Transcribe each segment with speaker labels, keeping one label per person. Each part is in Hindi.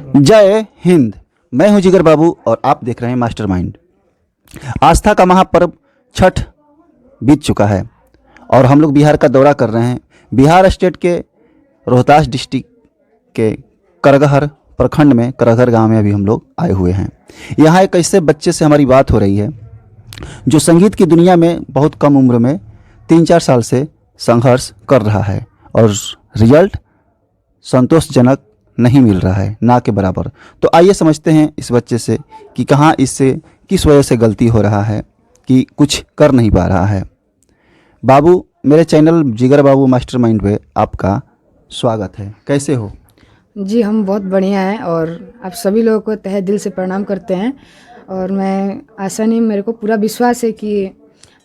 Speaker 1: जय हिंद। मैं हूं जिगर बाबू और आप देख रहे हैं मास्टरमाइंड। आस्था का महापर्व छठ बीत चुका है और हम लोग बिहार का दौरा कर रहे हैं। बिहार स्टेट के रोहतास डिस्ट्रिक्ट के करगहर प्रखंड में करगहर गांव में अभी हम लोग आए हुए हैं। यहाँ एक ऐसे बच्चे से हमारी बात हो रही है जो संगीत की दुनिया में बहुत कम उम्र में 3-4 साल से संघर्ष कर रहा है और रिजल्ट संतोषजनक नहीं मिल रहा है, ना के बराबर। तो आइए समझते हैं इस बच्चे से कि कहाँ इससे किस वजह से गलती हो रहा है कि कुछ कर नहीं पा रहा है। बाबू, मेरे चैनल जिगर बाबू मास्टरमाइंड पे आपका स्वागत है। कैसे हो?
Speaker 2: जी, हम बहुत बढ़िया हैं और आप सभी लोगों को तहे दिल से प्रणाम करते हैं। और मैं आशा नहीं, मेरे को पूरा विश्वास है कि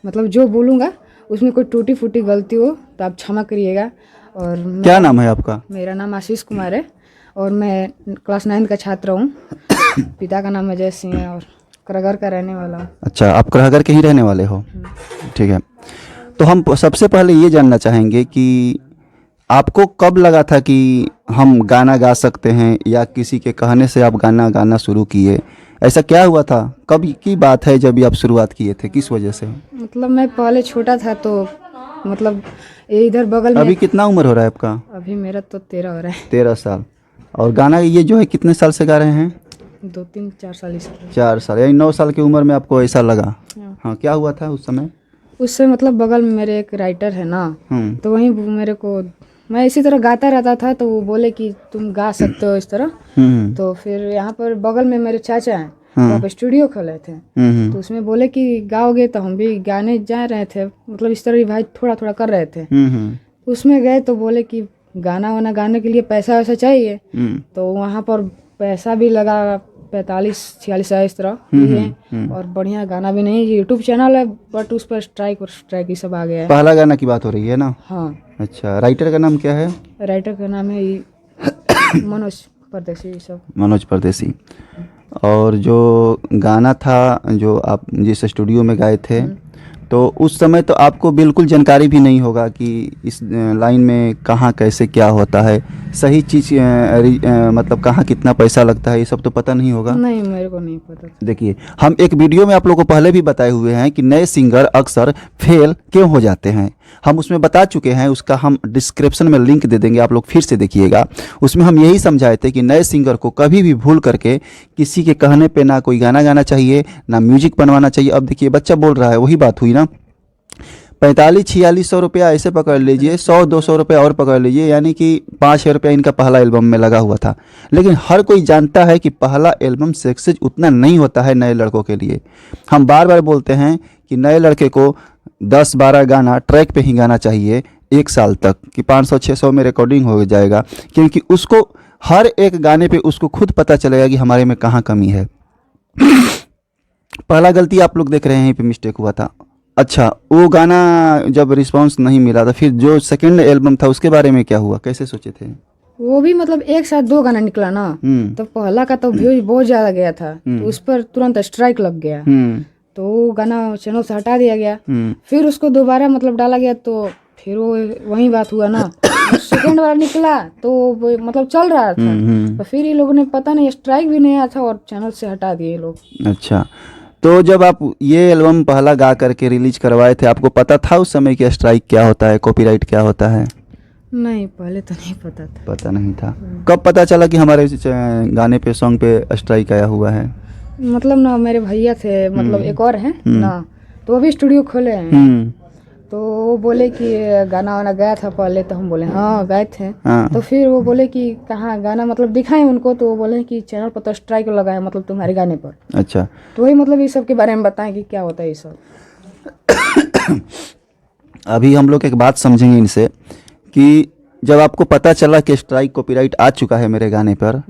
Speaker 2: मतलब जो बोलूँगा उसमें कोई टूटी फूटी गलती हो तो आप क्षमा करिएगा। और
Speaker 1: क्या नाम है आपका?
Speaker 2: मेरा नाम आशीष कुमार है और मैं क्लास 9 का छात्र हूँ। पिता का नाम अजय सिंह है और करगहर का रहने वाला हूँ।
Speaker 1: अच्छा, आप करगहर के ही रहने वाले हो? ठीक है। तो हम सबसे पहले ये जानना चाहेंगे कि आपको कब लगा था कि हम गाना गा सकते हैं, या किसी के कहने से आप गाना गाना शुरू किए? ऐसा क्या हुआ था? कब की बात है जब आप शुरुआत किए थे? किस वजह से?
Speaker 2: मतलब मैं पहले छोटा था तो मतलब इधर बगल में।
Speaker 1: अभी कितना उम्र हो रहा है आपका?
Speaker 2: अभी मेरा तो 13 हो रहा है।
Speaker 1: 13 साल। और गाना ये जो है कितने साल से गा रहे हैं?
Speaker 2: 2-3-4 साल ही।
Speaker 1: 4 साल, यानी 9 साल की उम्र में आपको ऐसा लगा? हाँ, क्या हुआ था उस समय?
Speaker 2: उससे मतलब बगल में मेरे एक राइटर है ना, तो वहीं मेरे को, मैं इसी तरह गाता रहता था तो वो बोले कि तुम गा सकते हो इस तरह। तो फिर यहाँ पर बगल में मेरे चाचा हैं, वहाँ पे स्टूडियो खोले थे। तो उसमें बोले कि गाओगे, तो हम भी गाने जा रहे थे, मतलब इस तरह भाई थोड़ा थोड़ा कर रहे थे। उसमें गए तो बोले कि गाना वाना गाने के लिए पैसा वैसा चाहिए। तो वहाँ पर पैसा भी लगा 45-46 इस तरह लिए। और बढ़िया गाना भी नहीं, यूट्यूब चैनल है बट उस पर स्ट्राइक और स्ट्राइक ये सब आ गया है।
Speaker 1: पहला गाना की बात हो रही है ना?
Speaker 2: हाँ।
Speaker 1: अच्छा, राइटर का नाम क्या है?
Speaker 2: राइटर का नाम है मनोज परदेसी। सब
Speaker 1: मनोज परदेसी। और जो गाना था जो आप जिस स्टूडियो में गाए थे, तो उस समय तो आपको बिल्कुल जानकारी भी नहीं होगा कि इस लाइन में कहाँ कैसे क्या होता है, सही चीज़ मतलब कहाँ कितना पैसा लगता है, ये सब तो पता नहीं होगा।
Speaker 2: नहीं, मेरे को नहीं पता।
Speaker 1: देखिए, हम एक वीडियो में आप लोगों को पहले भी बताए हुए हैं कि नए सिंगर अक्सर फेल क्यों हो जाते हैं। हम उसमें बता चुके हैं, उसका हम डिस्क्रिप्शन में लिंक दे देंगे, आप लोग फिर से देखिएगा। उसमें हम यही समझाए थे कि नए सिंगर को कभी भी भूल करके किसी के कहने पे ना कोई गाना गाना चाहिए, ना म्यूजिक बनवाना चाहिए। अब देखिए, बच्चा बोल रहा है, वही बात हुई ना। 45-46 रुपया ऐसे पकड़ लीजिए, 100-200 रुपया और पकड़ लीजिए, यानी कि 5,000 रुपया इनका पहला एल्बम में लगा हुआ था। लेकिन हर कोई जानता है कि पहला एल्बम सक्सेस उतना नहीं होता है नए लड़कों के लिए। हम बार बार बोलते हैं कि नए लड़के को 10-12 गाना ट्रैक पे ही गाना चाहिए 1 साल तक, कि 500-600 में रिकॉर्डिंग हो जाएगा, क्योंकि उसको हर एक गाने पे उसको खुद पता चलेगा कि हमारे में कहाँ कमी है। पहला गलती आप लोग देख रहे हैं, यहीं पे मिस्टेक हुआ था। अच्छा, वो गाना जब रिस्पांस नहीं मिला था, फिर जो सेकंड एल्बम था उसके बारे में क्या हुआ, कैसे सोचे थे?
Speaker 2: वो भी मतलब एक साथ 2 गाना निकला ना, तो पहला का तो व्यूज बहुत ज्यादा गया था, तो उस पर तुरंत स्ट्राइक लग गया। तो वो गाना चैनल से हटा दिया गया। फिर उसको दोबारा मतलब डाला गया, तो फिर वो वही बात हुआ ना। सेकंड वाला निकला तो वो मतलब चल रहा था, तो फिर ये लोगों ने पता नहीं स्ट्राइक भी नहीं आया था और चैनल से हटा दिए लोग।
Speaker 1: अच्छा, तो जब आप ये एल्बम पहला गा करके रिलीज करवाए थे, आपको पता था उस समय कि स्ट्राइक क्या होता है, कॉपीराइट क्या होता है?
Speaker 2: नहीं, पहले तो नहीं पता था।
Speaker 1: पता नहीं था। कब पता चला कि हमारे गाने पे, सॉन्ग पे स्ट्राइक आया हुआ है?
Speaker 2: मतलब ना, मेरे भैया थे, मतलब एक और हैं ना, तो वो भी स्टूडियो खोले हैं। तो वो बोले कि गाना वाना गाया था पहले, तो हम बोले हाँ गाए थे। तो फिर वो बोले कि कहाँ गाना मतलब दिखाएं उनको, तो वो बोले कि चैनल पर तो स्ट्राइक लगा है, मतलब तुम्हारे गाने पर।
Speaker 1: अच्छा,
Speaker 2: तो वही मतलब ये सब के बारे में बताएं कि क्या होता है ये सब।
Speaker 1: अभी हम लोग एक बात समझेंगे इनसे कि जब आपको पता चला कि स्ट्राइक कॉपीराइट आ चुका है मेरे गाने पर,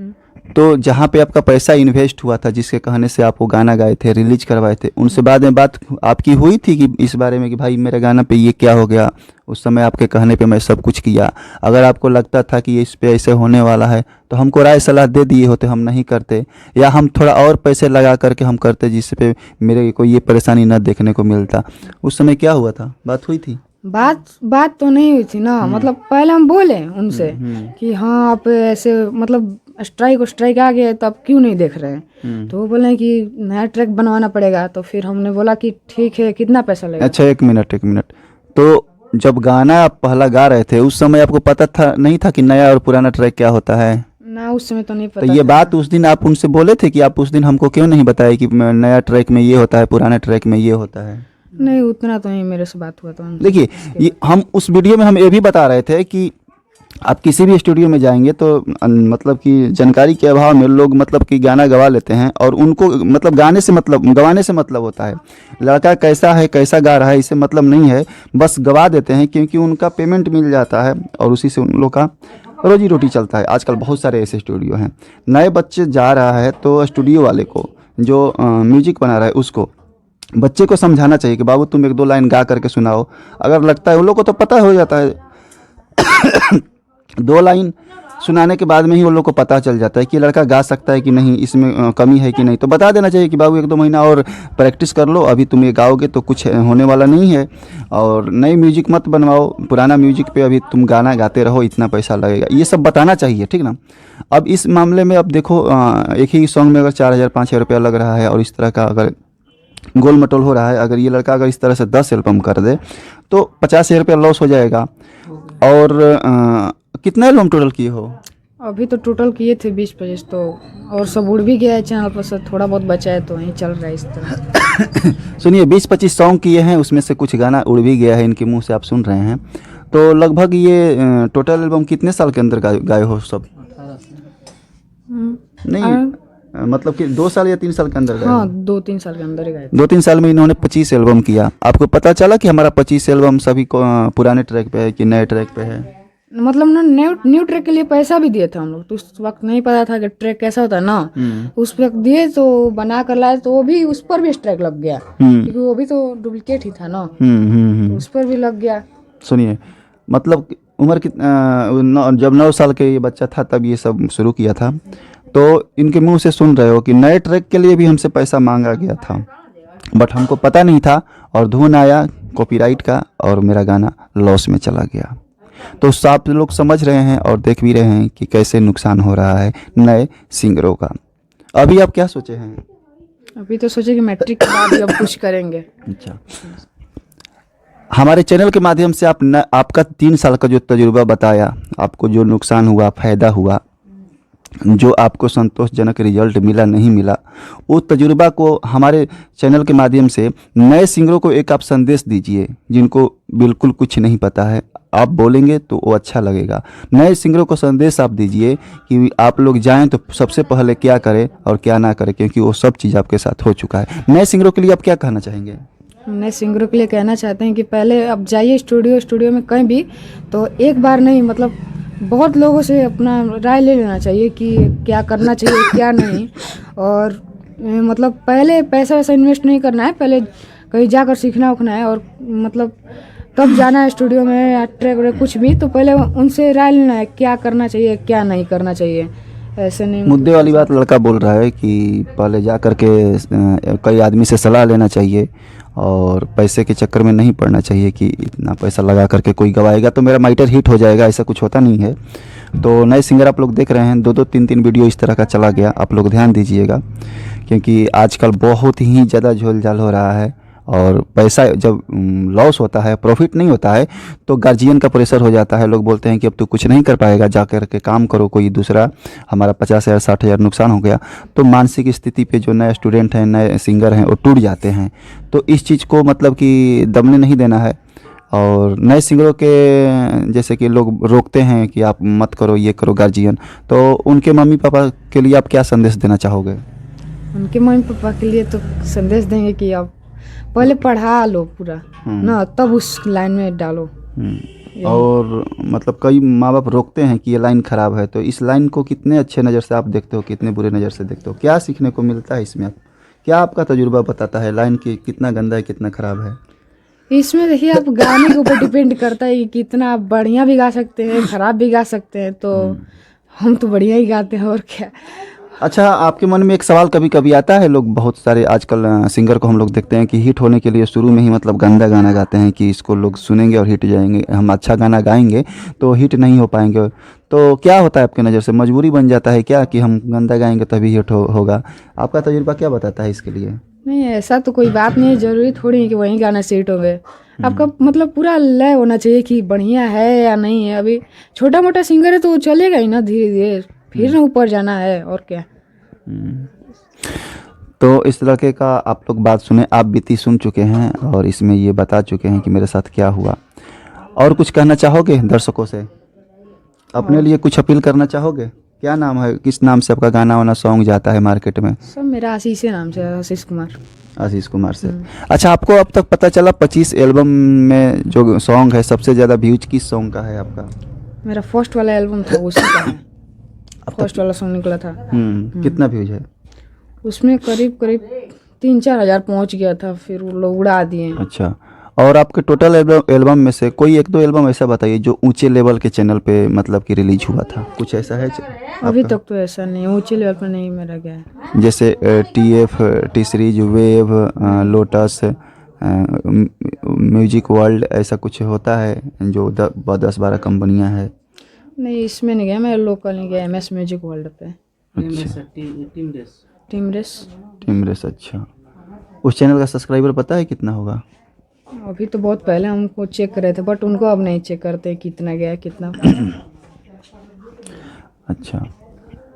Speaker 1: तो जहाँ पे आपका पैसा इन्वेस्ट हुआ था, जिसके कहने से आप वो गाना गाए थे, रिलीज करवाए थे, उनसे बाद में बात आपकी हुई थी कि इस बारे में कि भाई मेरे गाना पे ये क्या हो गया? उस समय आपके कहने पे मैं सब कुछ किया। अगर आपको लगता था कि इस पे ऐसे होने वाला है तो हमको राय सलाह दे दिए होते, हम नहीं करते, या हम थोड़ा और पैसे लगा करके हम करते, जिस पे मेरे को ये परेशानी न देखने को मिलता। उस समय क्या हुआ था? बात हुई थी?
Speaker 2: बात तो नहीं हुई थी ना। मतलब पहले हम बोले उनसे कि हाँ आप ऐसे मतलब स्ट्राइक आ गया है, तो आप क्यों नहीं देख रहे हैं? तो वो बोले कि नया ट्रैक बनवाना पड़ेगा। तो फिर हमने बोला कि ठीक है, कितना पैसा लगेगा?
Speaker 1: अच्छा, एक मिनट। तो जब गाना आप पहला गा रहे थे उस समय आपको पता था नहीं था कि नया और पुराना ट्रैक क्या होता है?
Speaker 2: ना, उस समय तो नहीं
Speaker 1: तो
Speaker 2: पता
Speaker 1: ये
Speaker 2: था।
Speaker 1: बात उस दिन आप उनसे बोले थे कि आप उस दिन हमको क्यों नहीं बताए कि नया ट्रैक में ये होता है, पुराने ट्रैक में ये होता है?
Speaker 2: नहीं, उतना तो नहीं मेरे से बात हुआ था।
Speaker 1: देखिए, ये हम उस वीडियो में हम ये भी बता रहे थे कि आप किसी भी स्टूडियो में जाएंगे तो मतलब कि जानकारी के अभाव में लोग मतलब कि गाना गवा लेते हैं, और उनको मतलब गवाने से मतलब होता है लड़का कैसा है, कैसा गा रहा है, इससे मतलब नहीं है, बस गवा देते हैं क्योंकि उनका पेमेंट मिल जाता है और उसी से उन लोग का रोजी रोटी चलता है। आजकल बहुत सारे ऐसे स्टूडियो हैं। नए बच्चे जा रहा है तो स्टूडियो वाले को, जो म्यूजिक बना रहा है, उसको बच्चे को समझाना चाहिए कि बाबू तुम 1-2 लाइन गा करके सुनाओ। अगर लगता है उन लोग को तो पता हो जाता है 2 लाइन सुनाने के बाद में ही उन लोग को पता चल जाता है कि लड़का गा सकता है कि नहीं, इसमें कमी है कि नहीं। तो बता देना चाहिए कि बाबू 1-2 महीना और प्रैक्टिस कर लो, अभी तुम ये गाओगे तो कुछ होने वाला नहीं है, और नई म्यूजिक मत बनवाओ, पुराना म्यूजिक पे अभी तुम गाना गाते रहो, इतना पैसा लगेगा, ये सब बताना चाहिए, ठीक ना। अब इस मामले में अब देखो, एक ही सॉन्ग में अगर 4,000-5,000 रुपया लग रहा है और इस तरह का अगर गोल मटोल हो रहा है, अगर ये लड़का अगर इस तरह से 10 एल्बम कर दे तो 50,000 रुपया लॉस हो जाएगा। और कितने एल्बम टोटल किए हो?
Speaker 2: अभी तो टोटल किए थे 20-25, तो और सब उड़ भी गया है चैनल पर से, थोड़ा बहुत बचा है तो वहीं चल रहा है इस तरह।
Speaker 1: सुनिए, 20-25 सॉन्ग किए हैं, उसमें से कुछ गाना उड़ भी गया है, इनके मुंह से आप सुन रहे हैं। तो लगभग ये टोटल एल्बम कितने साल के अंदर गाए हो सब? नहीं, मतलब कि 2 साल या 3 साल के अंदर गाए?
Speaker 2: हाँ, 2-3 साल के अंदर ही गए।
Speaker 1: 2-3 साल में इन्होंने 25 एल्बम किया। आपको पता चला कि हमारा 25 एल्बम सभी को पुराने ट्रैक पे है कि नए ट्रैक पे है?
Speaker 2: मतलब ना, न्यू ट्रैक के लिए पैसा भी दिए थे हम लोग, तो उस वक्त नहीं पता था कि ट्रैक कैसा होता है ना। उस वक्त दिए तो बना कर लाए, तो वो भी उस पर भी स्ट्राइक लग गया, क्योंकि वो भी तो डुप्लीकेट ही था ना। तो उस पर भी लग गया।
Speaker 1: सुनिए, मतलब उम्र जब 9 साल के ये बच्चा था तब ये सब शुरू किया था। तो इनके मुंह से सुन रहे हो कि नए ट्रैक के लिए भी हमसे पैसा मांगा गया था, बट हमको पता नहीं था, और धुन आया कॉपीराइट का और मेरा गाना लॉस में चला गया। तो आप लोग समझ रहे हैं और देख भी रहे हैं कि कैसे नुकसान हो रहा है नए सिंगरों का। अभी आप क्या सोचे हैं?
Speaker 2: अभी तो सोचे कि मैट्रिक के बाद ही अब कुछ करेंगे।
Speaker 1: अच्छा, हमारे चैनल के माध्यम से आपका 3 साल का जो तजुर्बा बताया, आपको जो नुकसान हुआ, फ़ायदा हुआ, जो आपको संतोषजनक रिजल्ट मिला नहीं मिला, वो तजुर्बा को हमारे चैनल के माध्यम से नए सिंगरों को एक आप संदेश दीजिए, जिनको बिल्कुल कुछ नहीं पता है। आप बोलेंगे तो वो अच्छा लगेगा। नए सिंगरों को संदेश आप दीजिए कि आप लोग जाएं तो सबसे पहले क्या करें और क्या ना करें, क्योंकि वो सब चीज़ आपके साथ हो चुका है। नए सिंगरों के लिए आप क्या कहना चाहेंगे?
Speaker 2: नए सिंगरों के लिए कहना चाहते हैं कि पहले अब जाइए स्टूडियो में कहीं भी, तो एक बार नहीं, मतलब बहुत लोगों से अपना राय ले लेना चाहिए कि क्या करना चाहिए क्या नहीं। और मतलब पहले पैसा वैसा इन्वेस्ट नहीं करना है, पहले कहीं जाकर सीखना उखना है, और मतलब तब जाना है स्टूडियो में या ट्रैक व्रैक कुछ भी, तो पहले उनसे राय लेना है क्या करना चाहिए क्या नहीं करना चाहिए। ऐसे नहीं,
Speaker 1: मुद्दे वाली बात लड़का बोल रहा है कि पहले जा कर के कई आदमी से सलाह लेना चाहिए, और पैसे के चक्कर में नहीं पड़ना चाहिए कि इतना पैसा लगा करके कोई गवाएगा तो मेरा माइटर हिट हो जाएगा, ऐसा कुछ होता नहीं है। तो नए सिंगर आप लोग देख रहे हैं, 2-2, 3-3 वीडियो इस तरह का चला गया, आप लोग ध्यान दीजिएगा, क्योंकि आजकल बहुत ही ज़्यादा झोल झाल हो रहा है। और पैसा जब लॉस होता है, प्रॉफिट नहीं होता है, तो गार्जियन का प्रेशर हो जाता है। लोग बोलते हैं कि अब तो कुछ नहीं कर पाएगा, जा कर के काम करो कोई दूसरा, हमारा 50,000 60,000 नुकसान हो गया। तो मानसिक स्थिति पे जो नए स्टूडेंट हैं, नए सिंगर हैं, वो टूट जाते हैं। तो इस चीज़ को मतलब कि दबने नहीं देना है। और नए सिंगरों के जैसे कि लोग रोकते हैं कि आप मत करो, ये करो गार्जियन, तो उनके मम्मी पापा के लिए आप क्या संदेश देना चाहोगे?
Speaker 2: उनके मम्मी पापा के लिए तो संदेश देंगे कि आप पहले पढ़ा लो पूरा ना, तब उस लाइन में डालो।
Speaker 1: और मतलब कई माँ बाप रोकते हैं कि ये लाइन ख़राब है, तो इस लाइन को कितने अच्छे नज़र से आप देखते हो, कितने बुरे नज़र से देखते हो? क्या सीखने को मिलता है इसमें? क्या आपका तजुर्बा बताता है लाइन की कितना गंदा है, कितना ख़राब है?
Speaker 2: इसमें देखिए, आप गाने के ऊपर डिपेंड करता है कि कितना आप बढ़िया भी गा सकते हैं, खराब भी गा सकते हैं। तो हम तो बढ़िया ही गाते हैं, और क्या।
Speaker 1: अच्छा, आपके मन में एक सवाल कभी कभी आता है, लोग बहुत सारे आजकल सिंगर को हम लोग देखते हैं कि हिट होने के लिए शुरू में ही मतलब गंदा गाना गाते हैं कि इसको लोग सुनेंगे और हिट जाएंगे, हम अच्छा गाना गाएंगे तो हिट नहीं हो पाएंगे, तो क्या होता है आपकी नज़र से, मजबूरी बन जाता है क्या कि हम गंदा गाएंगे तभी हिट होगा? आपका तजुर्बा क्या बताता है इसके लिए?
Speaker 2: नहीं, ऐसा तो कोई बात नहीं है, जरूरी थोड़ी है कि वही गाना सेट हो गए। आपका मतलब पूरा लय होना चाहिए कि बढ़िया है या नहीं है। अभी छोटा मोटा सिंगर है तो वो चलेगा ही ना, धीरे धीरे फिर ना ऊपर जाना है, और क्या।
Speaker 1: तो इस तरीके का आप लोग बात सुने, आप बीती सुन चुके हैं और इसमें ये बता चुके हैं कि मेरे साथ क्या हुआ। और कुछ कहना चाहोगे दर्शकों से? अपने लिए कुछ अपील करना चाहोगे? क्या नाम है, किस नाम से आपका गाना वाना सॉन्ग जाता है मार्केट में?
Speaker 2: सब मेरा आशीष के नाम से, आशीष कुमार।
Speaker 1: आशीष कुमार से। अच्छा, आपको अब तक पता चला 25 एल्बम में जो सॉन्ग है सबसे ज़्यादा व्यूज किस सॉन्ग का है आपका?
Speaker 2: मेरा फर्स्ट वाला एल्बम था उसी का है। फर्स्ट वाला सॉन्ग निकला था।
Speaker 1: कितना व्यूज है
Speaker 2: उसमें? करीब करीब 3-4 हज़ार पहुँच गया था, फिर वो लोग उड़ा दिए।
Speaker 1: अच्छा, और आपके टोटल एल्बम में से कोई एक दो एल्बम ऐसा बताइए जो ऊंचे लेवल के चैनल पे मतलब कि रिलीज हुआ था, कुछ ऐसा है
Speaker 2: अभी तक तो ऐसा नहीं, ऊंचे लेवल पर नहीं मेरा गया है।
Speaker 1: जैसे TF, T series, wave, lotus, music world, ऐसा कुछ होता है जो 10-12 कंपनियां हैं?
Speaker 2: नहीं, इसमें नहीं गया, मैं लोकल नहीं गया, MS म्यूजिक वर्ल्ड पे।
Speaker 1: अच्छा,
Speaker 2: टीम रेस।
Speaker 1: Team race. अच्छा, उस चैनल का सब्सक्राइबर पता है कितना होगा?
Speaker 2: अभी तो बहुत पहले हमको चेक कर रहे थे, बट उनको अब नहीं चेक करते कितना गया कितना।
Speaker 1: अच्छा,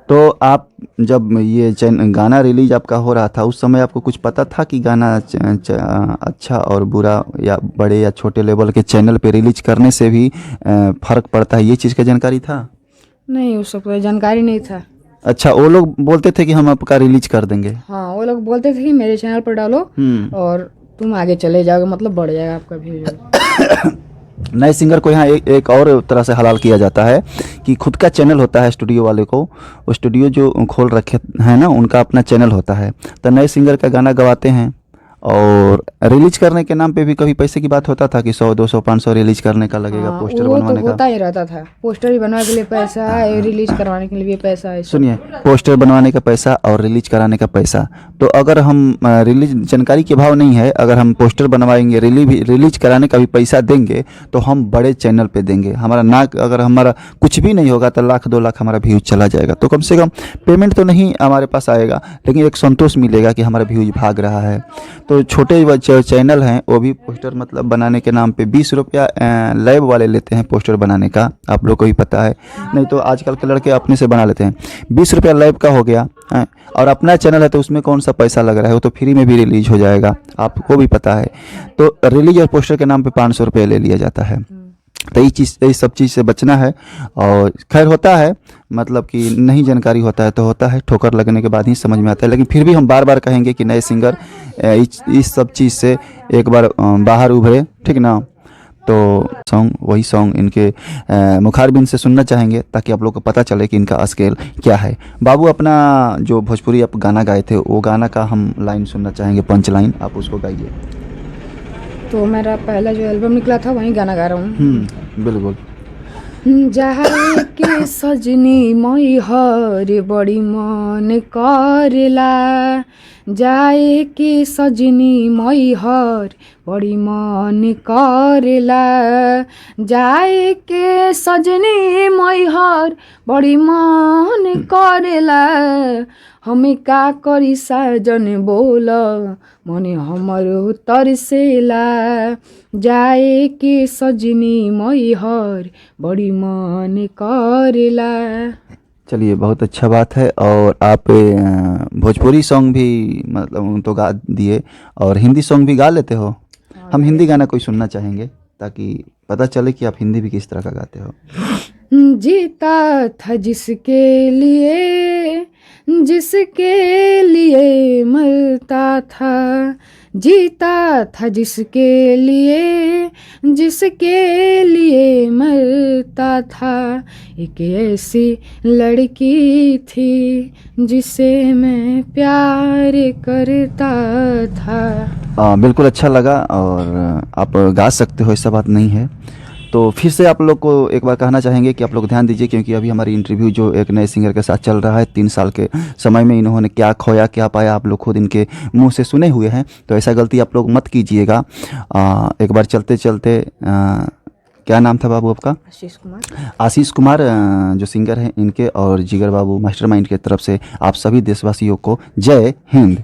Speaker 1: तो आप जब ये गाना रिलीज आपका हो रहा था उस समय आपको कुछ पता था कि गाना अच्छा और बुरा या बड़े या छोटे लेवल के चैनल पे रिलीज करने से भी फ़र्क पड़ता है, ये चीज़ का जानकारी था?
Speaker 2: नहीं, उस सब जानकारी नहीं था।
Speaker 1: अच्छा, वो लोग बोलते थे कि हम आपका रिलीज कर देंगे?
Speaker 2: हाँ, वो लोग बोलते थे कि मेरे चैनल पर डालो और तुम आगे चले जाओगे, मतलब बढ़ जाएगा आपका व्यूज।
Speaker 1: नए सिंगर को यहाँ एक और तरह से हलाल किया जाता है कि खुद का चैनल होता है स्टूडियो वाले को, वो स्टूडियो जो खोल रखे हैं ना उनका अपना चैनल होता है, तो नए सिंगर का गाना गवाते हैं और रिलीज करने के नाम पे भी कभी पैसे की बात होता था कि 100, 200, 500 रिलीज करने का लगेगा, पोस्टर
Speaker 2: वो
Speaker 1: बनवाने
Speaker 2: तो होता ही रहता था। पोस्टर ही बनवाने के लिए पैसा, रिलीज करवाने के लिए भी पैसा है।
Speaker 1: सुनिए, पोस्टर बनवाने का पैसा और रिलीज कराने का पैसा, तो अगर हम रिलीज जानकारी के भाव नहीं है, अगर हम पोस्टर बनवाएंगे, रिलीज कराने का भी पैसा देंगे तो हम बड़े चैनल पे देंगे। हमारा नाक अगर हमारा कुछ भी नहीं होगा तो 1-2 लाख हमारा व्यूज चला जाएगा, तो कम से कम पेमेंट तो नहीं हमारे पास आएगा, लेकिन एक संतोष मिलेगा कि हमारा व्यूज भाग रहा है। तो छोटे चैनल हैं वो भी पोस्टर मतलब बनाने के नाम पे 20 रुपया लैब वाले लेते हैं पोस्टर बनाने का, आप लोग को भी पता है। नहीं तो आजकल के लड़के अपने से बना लेते हैं। 20 रुपया लैब का हो गया है, और अपना चैनल है तो उसमें कौन सा पैसा लग रहा है, वो तो फ्री में भी रिलीज हो जाएगा, आपको भी पता है। तो रिलीज और पोस्टर के नाम पे 500 रुपये ले लिया जाता है। तो ये सब चीज़ से बचना है। और खैर होता है, मतलब कि नहीं जानकारी होता है तो होता है, ठोकर लगने के बाद ही समझ में आता है, लेकिन फिर भी हम बार बार कहेंगे कि नए सिंगर इस सब चीज़ से एक बार बाहर उभरे, ठीक ना। तो वही सॉन्ग इनके मुखारबिन से सुनना चाहेंगे ताकि आप लोग को पता चले कि इनका स्केल क्या है। बाबू, अपना जो भोजपुरी आप गाना गाए थे वो गाना का हम लाइन सुनना चाहेंगे, पंच लाइन, आप उसको गाइए।
Speaker 2: तो मेरा पहला जो एल्बम निकला था वही गाना गा रहा हूँ।
Speaker 1: बिल्कुल।
Speaker 2: जाए के सजनी मई हर बड़ी मन करेला, जाए के सजनी मई हर बड़ी मन करेला, जाए के सजनी मई हर बड़ी मन करेला, हमें का करी साजन बोल मने हमरो तरसेला, जाए के सजनी मई हर बड़ी मन करेला।
Speaker 1: चलिए, बहुत अच्छा बात है। और आप भोजपुरी सॉन्ग भी मतलब तो गा दिए और हिंदी सॉन्ग भी गा लेते हो? हम हिंदी गाना कोई सुनना चाहेंगे ताकि पता चले कि आप हिंदी भी किस तरह का गाते हो।
Speaker 2: जीता था जिसके लिए मरता था, जीता था जिसके लिए मरता था, एक ऐसी लड़की थी जिसे मैं प्यार करता था।
Speaker 1: बिल्कुल अच्छा लगा और आप गा सकते हो, ऐसा बात नहीं है। तो फिर से आप लोग को एक बार कहना चाहेंगे कि आप लोग ध्यान दीजिए, क्योंकि अभी हमारी इंटरव्यू जो एक नए सिंगर के साथ चल रहा है, 3 साल के समय में इन्होंने क्या खोया क्या पाया आप लोग खुद इनके मुंह से सुने हुए हैं, तो ऐसा गलती आप लोग मत कीजिएगा। एक बार चलते चलते क्या नाम था बाबू आपका?
Speaker 2: आशीष कुमार।
Speaker 1: आशीष कुमार जो सिंगर हैं इनके और जिगर बाबू मास्टरमाइंड की तरफ से आप सभी देशवासियों को जय हिंद।